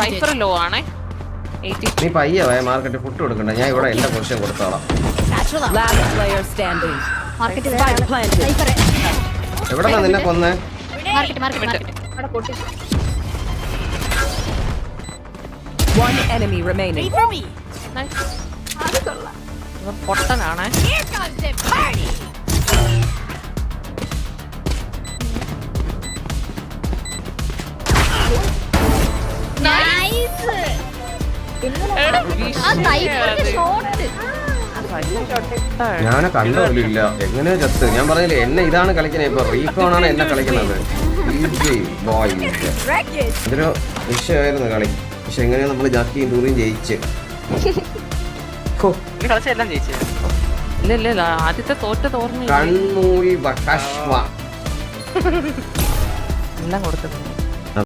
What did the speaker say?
Cipher law ആണേ. നീ പയ്യെ പോയ മാർക്കറ്റ് ഫുഡ് കൊടുക്കണ്ട, ഞാൻ ഇവിടെ എന്റെ പൊസിഷൻ കൊടുത്തോളാം. എവിടെ നിന്നെ കൊന്നേ? പൊട്ടനാണേ. ഞാനെ കണ്ടോലില്ല, എങ്ങനെയോ ചത്ത്. ഞാൻ പറഞ്ഞില്ലേ എന്നെ ഇതാണ് കളിക്കുന്നത്. ഇപ്പൊ റീഫോണാണ് എന്നെ കളിക്കുന്നത്. ഇതൊരു വിഷയമായിരുന്നു കളി. പക്ഷെ എങ്ങനെയോ നമ്മള് ജാക്കിയും ദൂരെയും ജയിച്ച്. ഇല്ല ആദ്യത്തെ തോർന്നു കൺമൂഴി വകഷ്വ എല്ലാം കൊടുക്കുന്നു.